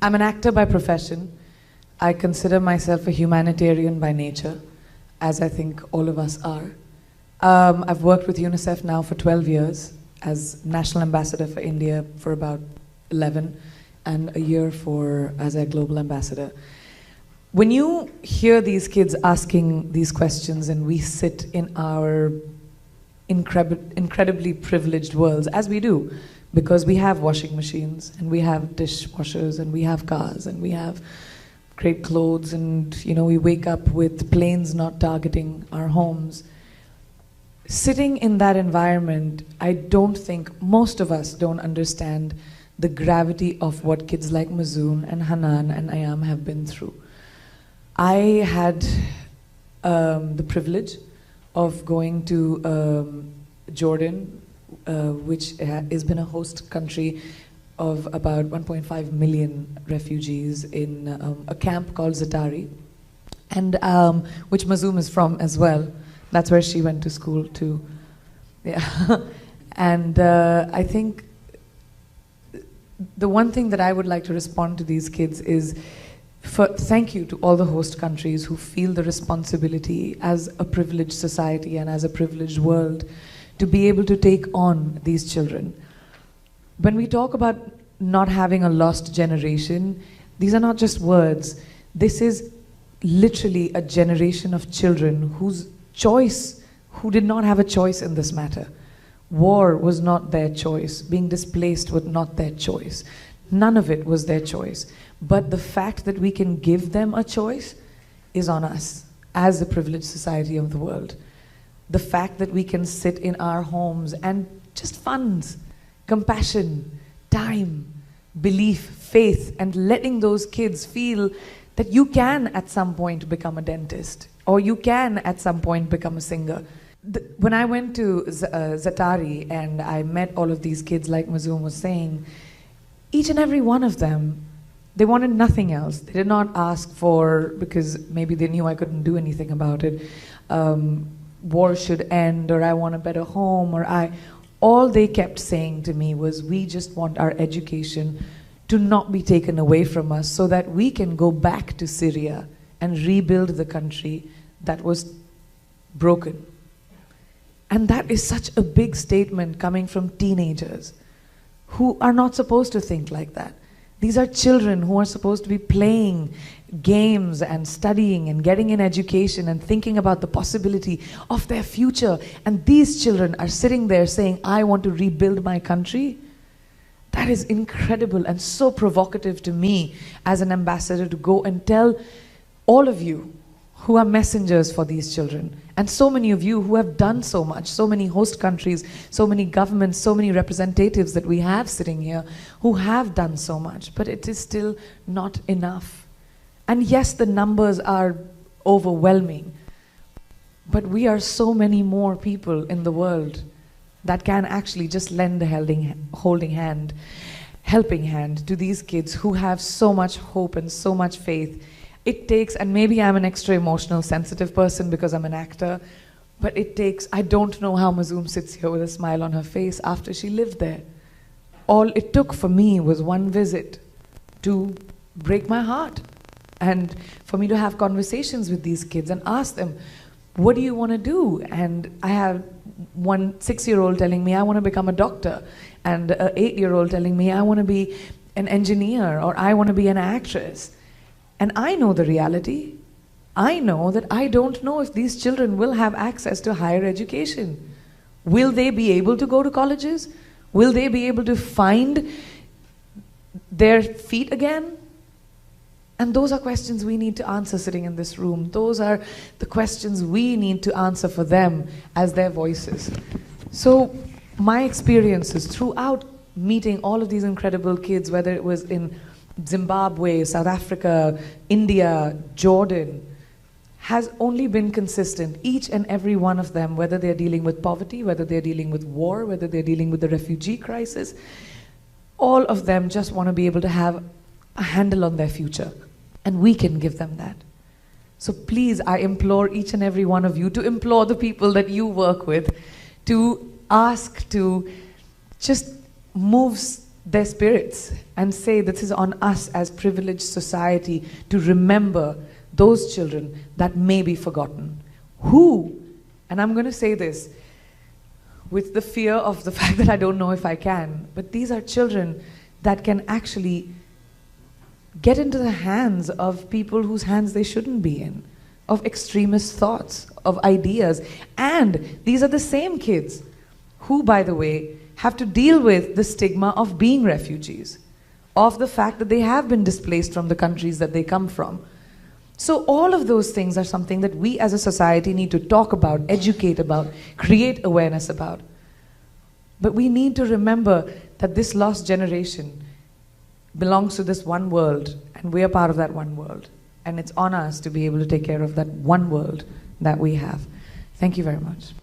I'm an actor by profession. I consider myself a humanitarian by nature, as I think all of us are. I've worked with UNICEF now for 12 years as National Ambassador for India for about 11, and a year as a Global Ambassador. When you hear these kids asking these questions and we sit in our incredibly privileged worlds, as we do, because we have washing machines and we have dishwashers and we have cars and we have great clothes, and we wake up with planes not targeting our homes. Sitting in that environment, I don't think most of us don't understand the gravity of what kids like Mazoon and Hanan and Ayam have been through. I had the privilege of going to Jordan, which has been a host country of about 1.5 million refugees in a camp called Zatari, and which Mazoom is from as well. That's where she went to school too. Yeah. And I think the one thing that I would like to respond to these kids is thank you to all the host countries who feel the responsibility as a privileged society and as a privileged world to be able to take on these children. When we talk about not having a lost generation, these are not just words. This is literally a generation of children who did not have a choice in this matter. War was not their choice. Being displaced was not their choice. None of it was their choice. But the fact that we can give them a choice is on us as the privileged society of the world. The fact that we can sit in our homes and just funds, compassion, time, belief, faith, and letting those kids feel that you can at some point become a dentist, or you can at some point become a singer. When I went to Zatari and I met all of these kids, like Mazoom was saying, each and every one of them, they wanted nothing else. They did not ask for, because maybe they knew I couldn't do anything about it, war should end, or I want a better home, all they kept saying to me was, we just want our education to not be taken away from us so that we can go back to Syria and rebuild the country that was broken. And that is such a big statement coming from teenagers who are not supposed to think like that. These are children who are supposed to be playing games and studying and getting an education and thinking about the possibility of their future. And these children are sitting there saying, I want to rebuild my country. That is incredible and so provocative to me as an ambassador to go and tell all of you who are messengers for these children, and so many of you who have done so much, so many host countries, so many governments, so many representatives that we have sitting here who have done so much, but it is still not enough. And yes, the numbers are overwhelming, but we are so many more people in the world that can actually just lend a helping hand to these kids who have so much hope and so much faith. It takes, and maybe I'm an extra emotional, sensitive person because I'm an actor, but I don't know how Mazoom sits here with a smile on her face after she lived there. All it took for me was one visit to break my heart, and for me to have conversations with these kids and ask them, what do you want to do? And I have one 6-year-old telling me, I want to become a doctor, and an 8-year-old telling me, I want to be an engineer, or I want to be an actress. And I know the reality. I know that I don't know if these children will have access to higher education. Will they be able to go to colleges? Will they be able to find their feet again? And those are questions we need to answer sitting in this room. Those are the questions we need to answer for them as their voices. So my experiences throughout meeting all of these incredible kids, whether it was in Zimbabwe, South Africa, India, Jordan, has only been consistent. Each and every one of them, whether they're dealing with poverty, whether they're dealing with war, whether they're dealing with the refugee crisis, all of them just want to be able to have a handle on their future. And we can give them that. So please, I implore each and every one of you to implore the people that you work with to ask to just move their spirits and say this is on us as privileged society to remember those children that may be forgotten. Who, and I'm going to say this with the fear of the fact that I don't know if I can, but these are children that can actually get into the hands of people whose hands they shouldn't be in, of extremist thoughts, of ideas. And these are the same kids who, by the way, have to deal with the stigma of being refugees, of the fact that they have been displaced from the countries that they come from. So all of those things are something that we as a society need to talk about, educate about, create awareness about. But we need to remember that this lost generation belongs to this one world, and we are part of that one world. And it's on us to be able to take care of that one world that we have. Thank you very much.